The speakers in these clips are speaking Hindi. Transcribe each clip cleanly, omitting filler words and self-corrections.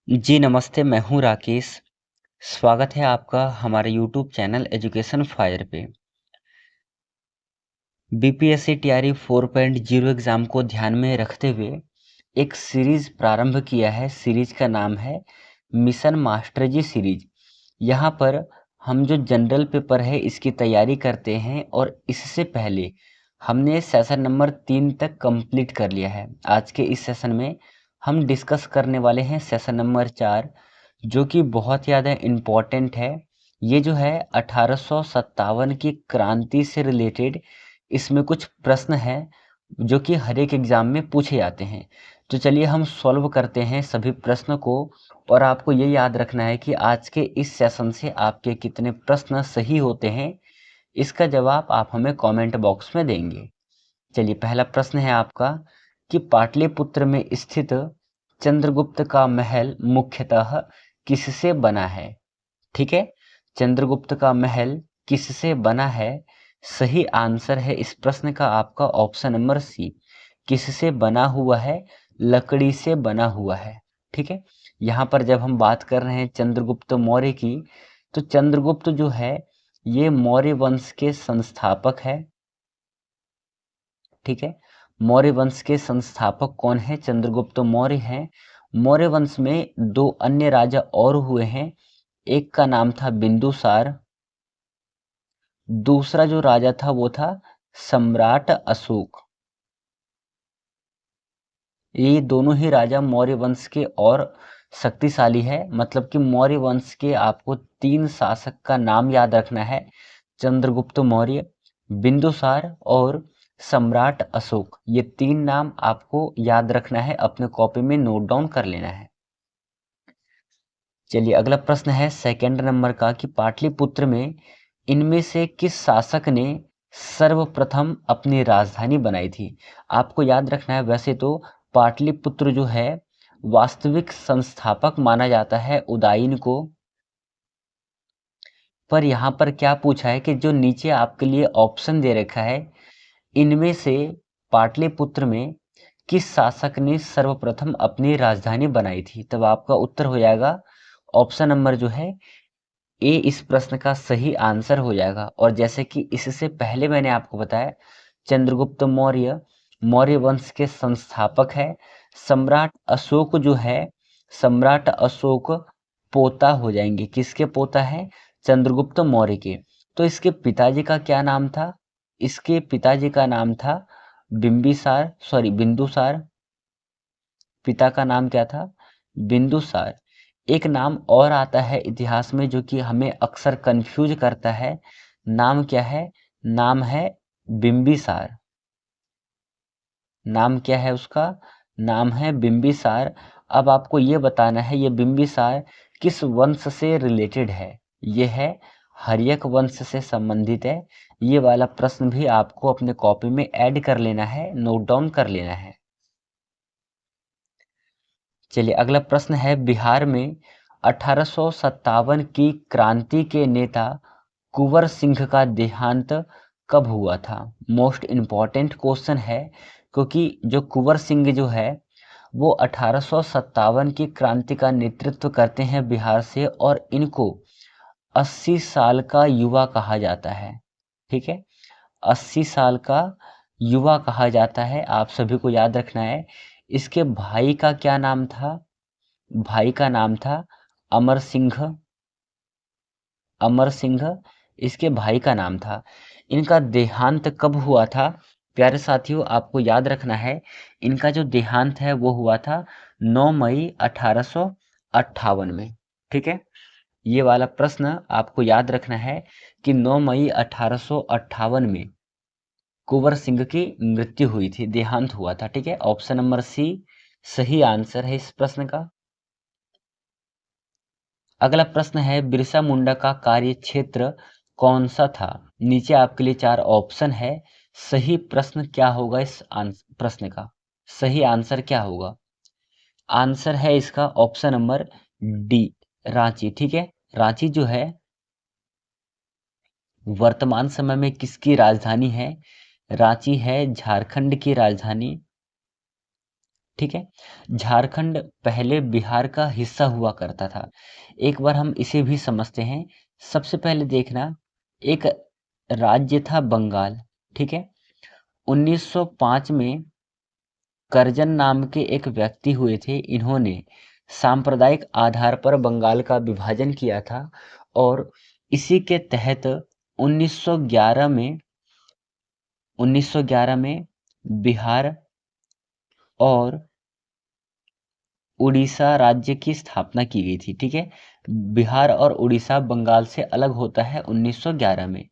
जी नमस्ते, मैं हूँ राकेश। स्वागत है आपका हमारे यूट्यूब चैनल एजुकेशन फायर पे। बीपीएससी टीआरई 4.0 एग्ज़ाम को ध्यान में रखते हुए एक सीरीज़ प्रारंभ किया है। सीरीज़ का नाम है मिशन मास्टर जी सीरीज़। यहाँ पर हम जो जनरल पेपर है इसकी तैयारी करते हैं और इससे पहले हमने सेशन नंबर 3 तक कंप्लीट कर लिया है। आज के इस सेशन में हम डिस्कस करने वाले हैं सेशन नंबर 4, जो कि बहुत ज़्यादा इम्पोर्टेंट है। ये जो है 1857 की क्रांति से रिलेटेड इसमें कुछ प्रश्न हैं जो कि हर एक एग्ज़ाम में पूछे जाते हैं। तो चलिए हम सॉल्व करते हैं सभी प्रश्न को। और आपको ये याद रखना है कि आज के इस सेशन से आपके कितने प्रश्न सही होते हैं, इसका जवाब आप हमें कमेंट बॉक्स में देंगे। चलिए पहला प्रश्न है आपका कि पाटलिपुत्र में स्थित चंद्रगुप्त का महल मुख्यतः किससे बना है? ठीक है, चंद्रगुप्त का महल किससे बना है? सही आंसर है इस प्रश्न का आपका ऑप्शन नंबर सी। किससे बना हुआ है? लकड़ी से बना हुआ है। ठीक है, यहाँ पर जब हम बात कर रहे हैं चंद्रगुप्त मौर्य की, तो चंद्रगुप्त जो है ये मौर्य वंश के संस्थापक है। ठीक है, मौर्य वंश के संस्थापक कौन है? चंद्रगुप्त मौर्य हैं। मौर्य वंश में दो अन्य राजा और हुए हैं। एक का नाम था बिंदुसार, दूसरा जो राजा था वो था सम्राट अशोक। ये दोनों ही राजा मौर्य वंश के और शक्तिशाली है। मतलब कि मौर्य वंश के आपको 3 शासक का नाम याद रखना है। चंद्रगुप्त मौर्य, बिंदुसार और सम्राट अशोक। ये 3 नाम आपको याद रखना है, अपने कॉपी में नोट डाउन कर लेना है। चलिए अगला प्रश्न है सेकंड नंबर का कि पाटलिपुत्र में इनमें से किस शासक ने सर्वप्रथम अपनी राजधानी बनाई थी? आपको याद रखना है, वैसे तो पाटलिपुत्र जो है वास्तविक संस्थापक माना जाता है उदयन को, पर यहाँ पर क्या पूछा है कि जो नीचे आपके लिए ऑप्शन दे रखा है, इनमें से पाटलिपुत्र में किस शासक ने सर्वप्रथम अपनी राजधानी बनाई थी? तब आपका उत्तर हो जाएगा ऑप्शन नंबर जो है ए, इस प्रश्न का सही आंसर हो जाएगा। और जैसे कि इससे पहले मैंने आपको बताया, चंद्रगुप्त मौर्य मौर्य वंश के संस्थापक है। सम्राट अशोक जो है, सम्राट अशोक पोता हो जाएंगे। किसके पोता है? चंद्रगुप्त मौर्य के। तो इसके पिताजी का क्या नाम था? इसके पिताजी का नाम था बिंदुसार। पिता का नाम क्या था? बिंदुसार। एक नाम और आता है इतिहास में जो कि हमें अक्सर कंफ्यूज करता है। नाम क्या है? नाम है बिंबिसार। नाम क्या है उसका? नाम है बिंबिसार। अब आपको ये बताना है ये बिंबिसार किस वंश से रिलेटेड है। ये है हर्यक वंश से संबंधित है। ये वाला प्रश्न भी आपको अपने कॉपी में ऐड कर लेना है, नोट डाउन कर लेना है। चलिए अगला प्रश्न है बिहार में 1857 की क्रांति के नेता कुंवर सिंह का देहांत कब हुआ था? मोस्ट इम्पॉर्टेंट क्वेश्चन है, क्योंकि जो कुंवर सिंह जो है वो 1857 की क्रांति का नेतृत्व करते हैं बिहार से, और इनको 80 साल का युवा कहा जाता है। ठीक है, 80 साल का युवा कहा जाता है, आप सभी को याद रखना है। इसके भाई का क्या नाम था? भाई का नाम था अमर सिंह। अमर सिंह इसके भाई का नाम था। इनका देहांत कब हुआ था? प्यारे साथियों, आपको याद रखना है, इनका जो देहांत है वो हुआ था 9 मई 1858 में। ठीक है, ये वाला प्रश्न आपको याद रखना है कि 9 मई 1858 में कुंवर सिंह की मृत्यु हुई थी, देहांत हुआ था। ठीक है, ऑप्शन नंबर सी सही आंसर है इस प्रश्न का। अगला प्रश्न है बिरसा मुंडा का कार्य क्षेत्र कौन सा था? नीचे आपके लिए 4 ऑप्शन है। सही प्रश्न क्या होगा इस प्रश्न का? सही आंसर क्या होगा? आंसर है इसका ऑप्शन नंबर डी, रांची। ठीक है, रांची जो है वर्तमान समय में किसकी राजधानी है? रांची है झारखंड की राजधानी। ठीक है। झारखंड पहले बिहार का हिस्सा हुआ करता था। एक बार हम इसे भी समझते हैं। सबसे पहले देखना, एक राज्य था बंगाल। ठीक है। 1905 में करजन नाम के एक व्यक्ति हुए थे। इन्होंने सांप्रदायिक आधार पर बंगाल का विभाजन किया था और इसी के तहत 1911 में बिहार और उड़ीसा राज्य की स्थापना की गई थी। ठीक है। बिहार और उड़ीसा बंगाल से अलग होता है 1911 में।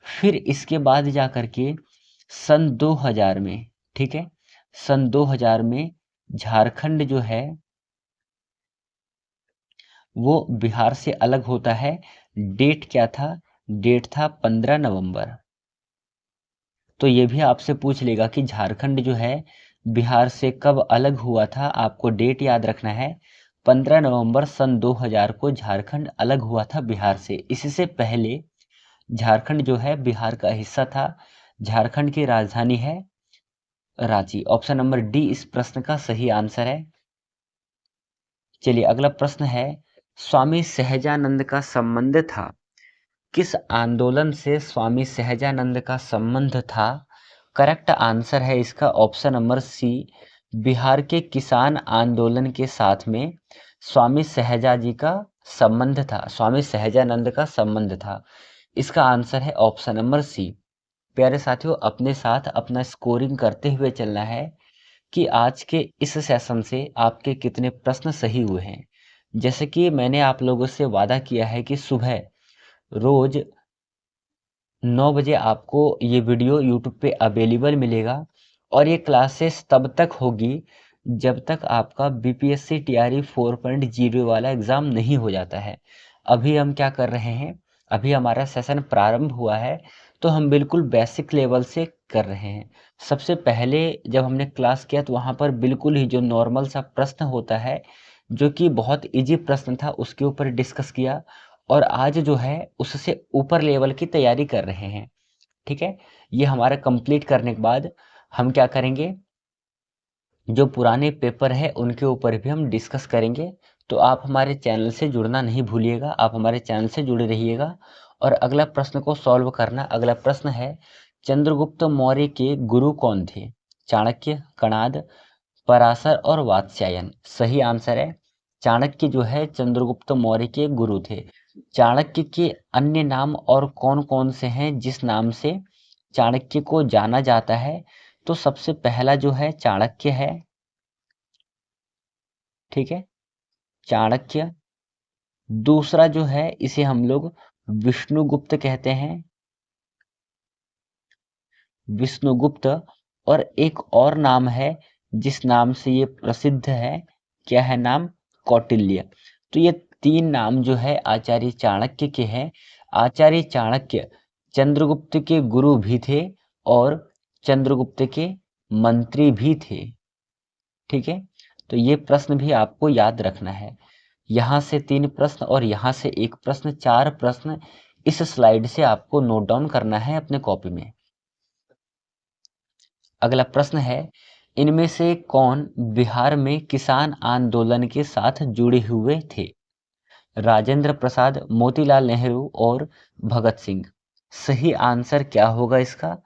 फिर इसके बाद जा कर के सन 2000 में, ठीक है, सन 2000 में झारखंड जो है वो बिहार से अलग होता है। डेट क्या था? डेट था 15 नवंबर। तो ये भी आपसे पूछ लेगा कि झारखंड जो है बिहार से कब अलग हुआ था। आपको डेट याद रखना है। 15 नवंबर सन 2000 को झारखंड अलग हुआ था बिहार से। इससे पहले झारखंड जो है बिहार का हिस्सा था। झारखंड की राजधानी है रांची। ऑप्शन नंबर डी इस प्रश्न का सही आंसर है। चलिए अगला प्रश्न है, स्वामी सहजानंद का संबंध था। किस आंदोलन से स्वामी सहजानंद का संबंध था? करेक्ट आंसर है इसका ऑप्शन नंबर सी, बिहार के किसान आंदोलन के साथ में स्वामी सहजाजी का संबंध था, स्वामी सहजानंद का संबंध था। इसका आंसर है ऑप्शन नंबर सी। प्यारे साथियों, अपने साथ अपना स्कोरिंग करते हुए चलना है कि आज के इस सेशन से आपके कितने प्रश्न सही हुए हैं। जैसे कि मैंने आप लोगों से वादा किया है कि सुबह रोज 9 बजे आपको ये वीडियो यूट्यूब पे अवेलेबल मिलेगा और ये क्लासेस तब तक होगी जब तक आपका बीपीएससी टीआरई 4.0 वाला एग्ज़ाम नहीं हो जाता है। अभी हम क्या कर रहे हैं, अभी हमारा सेशन प्रारंभ हुआ है तो हम बिल्कुल बेसिक लेवल से कर रहे हैं। सबसे पहले जब हमने क्लास किया तो वहाँ पर बिल्कुल ही जो नॉर्मल सा प्रश्न होता है, जो कि बहुत इजी प्रश्न था, उसके ऊपर डिस्कस किया और आज जो है उससे ऊपर लेवल की तैयारी कर रहे हैं। ठीक है। ये हमारा कंप्लीट करने के बाद हम क्या करेंगे, जो पुराने पेपर है उनके ऊपर भी हम डिस्कस करेंगे। तो आप हमारे चैनल से जुड़ना नहीं भूलिएगा, आप हमारे चैनल से जुड़े रहिएगा। और अगला प्रश्न को सॉल्व करना। अगला प्रश्न है, चंद्रगुप्त मौर्य के गुरु कौन थे? चाणक्य, कणाद, पराशर और वात्स्यायन। सही आंसर है चाणक्य जो है चंद्रगुप्त मौर्य के गुरु थे। चाणक्य के अन्य नाम और कौन कौन से हैं जिस नाम से चाणक्य को जाना जाता है? तो सबसे पहला जो है चाणक्य है। ठीक है, चाणक्य। दूसरा जो है इसे हम लोग विष्णुगुप्त कहते हैं, विष्णुगुप्त। और एक और नाम है जिस नाम से ये प्रसिद्ध है, क्या है नाम? कौटिल्य। तो ये तीन नाम जो है आचार्य चाणक्य के हैं। आचार्य चाणक्य चंद्रगुप्त के गुरु भी थे और चंद्रगुप्त के मंत्री भी थे। ठीक है। तो ये प्रश्न भी आपको याद रखना है। यहाँ से 3 प्रश्न और यहाँ से 1 प्रश्न, 4 प्रश्न इस स्लाइड से आपको नोट डाउन करना है अपने कॉपी में। अगला प्रश्न है, इनमें से कौन बिहार में किसान आंदोलन के साथ जुड़े हुए थे? राजेंद्र प्रसाद, मोतीलाल नेहरू और भगत सिंह। सही आंसर क्या होगा इसका?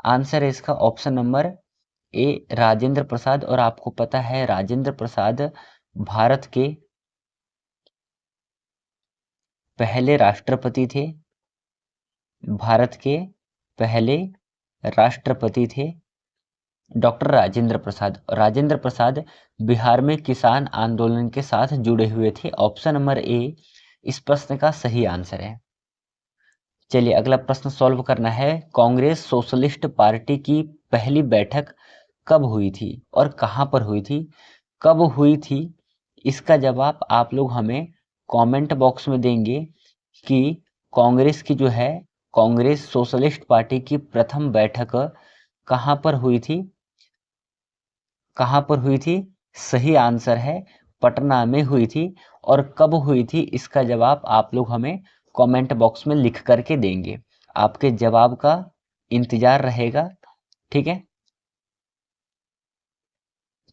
आंसर है इसका option number A, Rajendra Prasad. और आपको पता है राजेंद्र प्रसाद भारत के पहले राष्ट्रपति थे, भारत के पहले राष्ट्रपति थे डॉक्टर राजेंद्र प्रसाद। राजेंद्र प्रसाद बिहार में किसान आंदोलन के साथ जुड़े हुए थे। ऑप्शन नंबर ए इस प्रश्न का सही आंसर है। चलिए अगला प्रश्न सॉल्व करना है। कांग्रेस सोशलिस्ट पार्टी की पहली बैठक कब हुई थी और कहां पर हुई थी? कब हुई थी इसका जवाब आप लोग हमें कमेंट बॉक्स में देंगे कि कांग्रेस की जो है, कांग्रेस सोशलिस्ट पार्टी की प्रथम बैठक कहां पर हुई थी? कहां पर हुई थी? सही आंसर है पटना में हुई थी। और कब हुई थी इसका जवाब आप लोग हमें कमेंट बॉक्स में लिख करके देंगे। आपके जवाब का इंतजार रहेगा। ठीक है।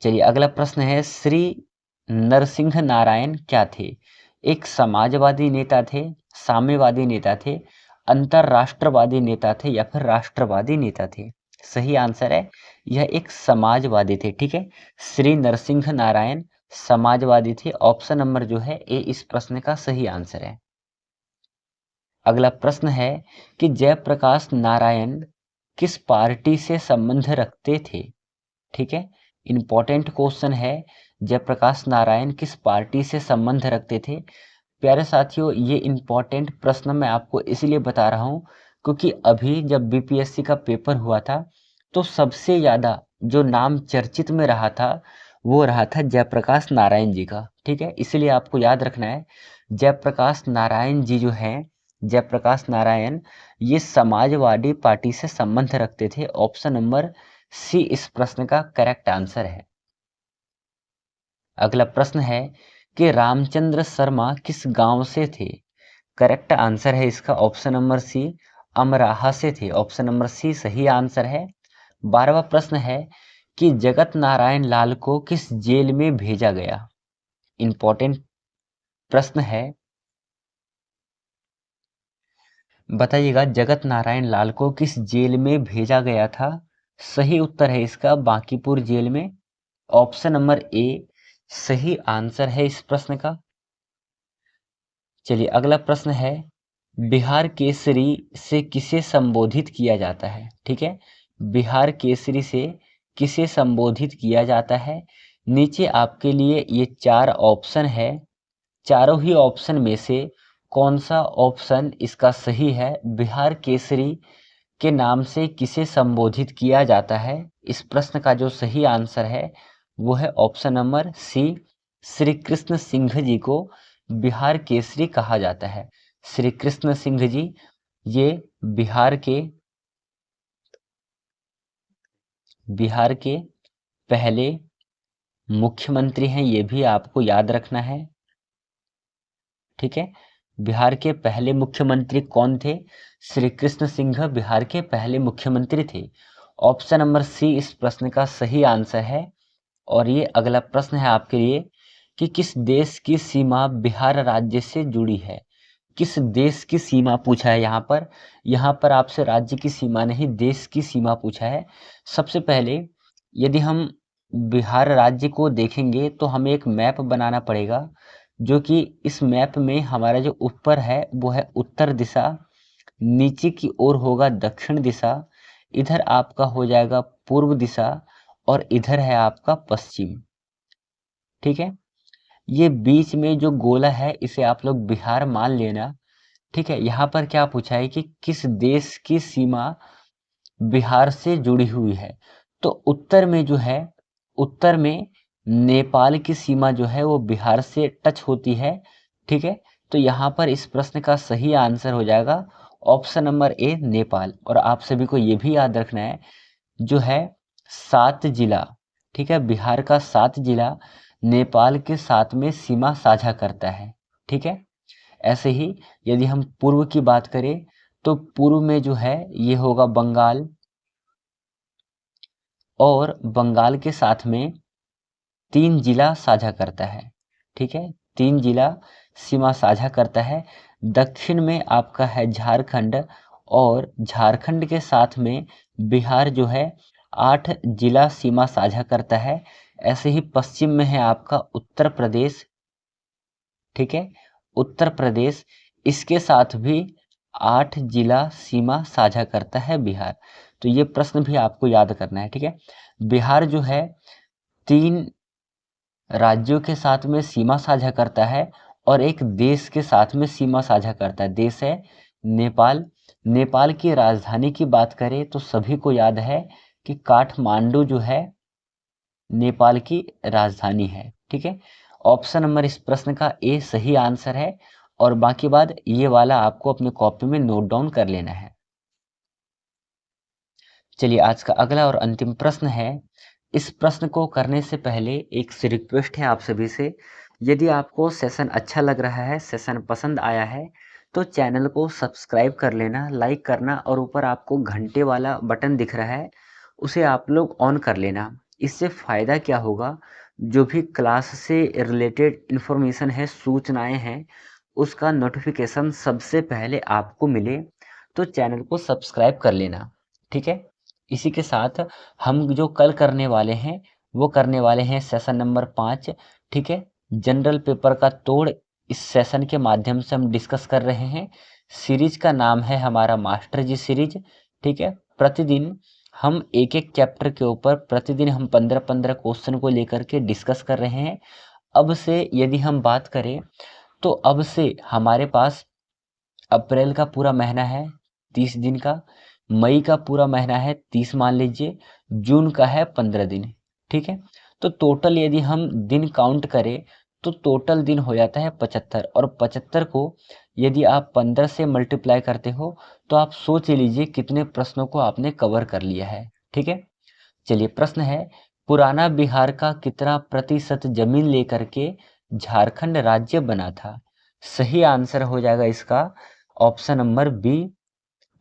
चलिए अगला प्रश्न है, श्री नरसिंह नारायण क्या थे? एक समाजवादी नेता थे, साम्यवादी नेता थे, अंतरराष्ट्रवादी नेता थे या फिर राष्ट्रवादी नेता थे? सही आंसर है यह एक समाजवादी थे। ठीक है, श्री नरसिंह नारायण समाजवादी थे। ऑप्शन नंबर जो है ए इस प्रश्न का सही आंसर है। अगला प्रश्न है कि जयप्रकाश नारायण किस पार्टी से संबंध रखते थे? ठीक है, इंपॉर्टेंट क्वेश्चन है, जयप्रकाश नारायण किस पार्टी से संबंध रखते थे? प्यारे साथियों, ये इंपॉर्टेंट प्रश्न मैं आपको इसलिए बता रहा हूँ क्योंकि अभी जब बीपीएससी का पेपर हुआ था तो सबसे ज़्यादा जो नाम चर्चित में रहा था वो रहा था जयप्रकाश नारायण जी का। ठीक है, इसलिए आपको याद रखना है, जयप्रकाश नारायण जी जो हैं, जयप्रकाश नारायण ये समाजवादी पार्टी से संबंध रखते थे। ऑप्शन नंबर सी इस प्रश्न का करेक्ट आंसर है। अगला प्रश्न है कि रामचंद्र शर्मा किस गांव से थे? करेक्ट आंसर है इसका ऑप्शन नंबर सी, अमराहा से थे। ऑप्शन नंबर सी सही आंसर है। 12वां प्रश्न है कि जगत नारायण लाल को किस जेल में भेजा गया? इंपॉर्टेंट प्रश्न है, बताइएगा जगत नारायण लाल को किस जेल में भेजा गया था? सही उत्तर है इसका बांकीपुर जेल में। ऑप्शन नंबर ए सही आंसर है इस प्रश्न का। चलिए अगला प्रश्न है, बिहार केसरी से किसे संबोधित किया जाता है? ठीक है, बिहार केसरी से किसे संबोधित किया जाता है? नीचे आपके लिए ये 4 ऑप्शन है, चारों ही ऑप्शन में से कौन सा ऑप्शन इसका सही है? बिहार केसरी के नाम से किसे संबोधित किया जाता है? इस प्रश्न का जो सही आंसर है वो है option number C, Shri Krishna Singh ji को बिहार केसरी कहा जाता है। श्री कृष्ण सिंह जी ये बिहार के पहले मुख्यमंत्री हैं, ये भी आपको याद रखना है। ठीक है, बिहार के पहले मुख्यमंत्री कौन थे? श्री कृष्ण सिंह बिहार के पहले मुख्यमंत्री थे। ऑप्शन नंबर सी इस प्रश्न का सही आंसर है। और ये अगला प्रश्न है आपके लिए कि किस देश की सीमा बिहार राज्य से जुड़ी है? किस देश की सीमा पूछा है यहाँ पर आपसे राज्य की सीमा नहीं, देश की सीमा पूछा है। सबसे पहले यदि हम बिहार राज्य को देखेंगे तो हमें एक मैप बनाना पड़ेगा, जो कि इस मैप में हमारा जो ऊपर है वो है उत्तर दिशा, नीचे की ओर होगा दक्षिण दिशा, इधर आपका हो जाएगा पूर्व दिशा और इधर है आपका पश्चिम। ठीक है, ये बीच में जो गोला है इसे आप लोग बिहार मान लेना। ठीक है, यहाँ पर क्या पूछा है कि किस देश की सीमा बिहार से जुड़ी हुई है? तो उत्तर में जो है, उत्तर में नेपाल की सीमा जो है वो बिहार से टच होती है। ठीक है, तो यहाँ पर इस प्रश्न का सही आंसर हो जाएगा ऑप्शन नंबर ए नेपाल। और आप सभी को ये भी याद रखना है, जो है 7 जिला, ठीक है, बिहार का 7 जिला नेपाल के साथ में सीमा साझा करता है। ठीक है, ऐसे ही यदि हम पूर्व की बात करें तो पूर्व में जो है ये होगा बंगाल, और बंगाल के साथ में 3 जिला साझा करता है। ठीक है, 3 जिला सीमा साझा करता है। दक्षिण में आपका है झारखंड, और झारखंड के साथ में बिहार जो है 8 जिला सीमा साझा करता है। ऐसे ही पश्चिम में है आपका उत्तर प्रदेश। ठीक है, उत्तर प्रदेश, इसके साथ भी 8 जिला सीमा साझा करता है बिहार। तो ये प्रश्न भी आपको याद करना है। ठीक है, बिहार जो है 3 राज्यों के साथ में सीमा साझा करता है और एक देश के साथ में सीमा साझा करता है। देश है नेपाल। नेपाल की राजधानी की बात करें तो सभी को याद है कि काठमांडू जो है नेपाल की राजधानी है। ठीक है, ऑप्शन नंबर इस प्रश्न का ए सही आंसर है। और बाकी बात ये वाला आपको अपने कॉपी में नोट डाउन कर लेना है। चलिए आज का अगला और अंतिम प्रश्न है। इस प्रश्न को करने से पहले एक से रिक्वेस्ट है आप सभी से, यदि आपको सेशन अच्छा लग रहा है, सेशन पसंद आया है, तो चैनल को सब्सक्राइब कर लेना, लाइक करना, और ऊपर आपको घंटे वाला बटन दिख रहा है उसे आप लोग ऑन कर लेना। इससे फ़ायदा क्या होगा, जो भी क्लास से रिलेटेड इन्फॉर्मेशन है, सूचनाएं हैं, उसका नोटिफिकेशन सबसे पहले आपको मिले, तो चैनल को सब्सक्राइब कर लेना। ठीक है, इसी के साथ हम जो कल करने वाले हैं वो करने वाले हैं सेशन नंबर 5। ठीक है, जनरल पेपर का तोड़ इस सेशन के माध्यम से हम डिस्कस कर रहे हैं। सीरीज का नाम है हमारा मास्टर जी सीरीज। ठीक है, प्रतिदिन हम एक एक चैप्टर के ऊपर प्रतिदिन हम 15-15 क्वेश्चन को लेकर के डिस्कस कर रहे हैं। अब से यदि हम बात करें तो अब से हमारे पास अप्रैल का पूरा महीना है 30 दिन का, मई का पूरा महीना है 30 मान लीजिए, जून का है 15 दिन। ठीक है, तो टोटल यदि हम दिन काउंट करें तो टोटल दिन हो जाता है 75, और 75 को यदि आप 15 से मल्टीप्लाई करते हो तो आप सोच लीजिए कितने प्रश्नों को आपने कवर कर लिया है। ठीक है, चलिए प्रश्न है, पुराना बिहार का कितना प्रतिशत जमीन लेकर के झारखंड राज्य बना था? सही आंसर हो जाएगा इसका ऑप्शन नंबर बी,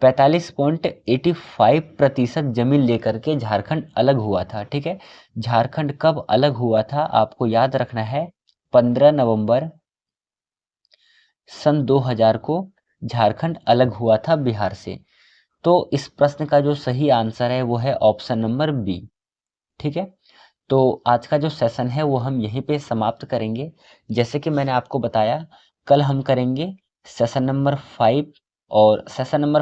45.85% जमीन लेकर के झारखंड अलग हुआ था। ठीक है, झारखंड कब अलग हुआ था आपको याद रखना है, 15 नवंबर सन 2000 को झारखंड अलग हुआ था बिहार से। तो इस प्रश्न का जो सही आंसर है वो है ऑप्शन नंबर बी। ठीक है, तो आज का जो सेशन है वो हम यहीं पे समाप्त करेंगे। जैसे कि मैंने आपको बताया, कल हम करेंगे सेशन नंबर 5, और सेशन नंबर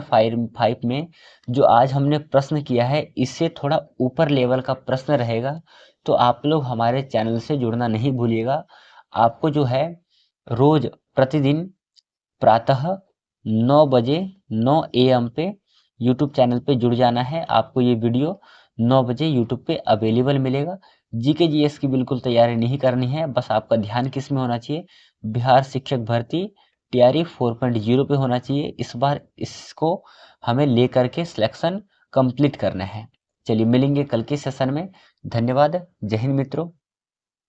5 में जो आज हमने प्रश्न किया है इससे थोड़ा ऊपर लेवल का प्रश्न रहेगा। तो आप लोग हमारे चैनल से जुड़ना नहीं भूलिएगा। आपको जो है रोज प्रतिदिन प्रातः 9 बजे 9 AM पे यूट्यूब चैनल पे जुड़ जाना है। आपको ये वीडियो 9 बजे यूट्यूब पे अवेलेबल मिलेगा। जीके जीएस की बिल्कुल तैयारी नहीं करनी है, बस आपका ध्यान किस में होना चाहिए, बिहार शिक्षक भर्ती टीआरई 4.0 पे होना चाहिए। इस बार इसको हमें लेकर के सिलेक्शन कंप्लीट करना है। चलिए मिलेंगे कल के सेशन में। धन्यवाद, जय हिंद मित्रों।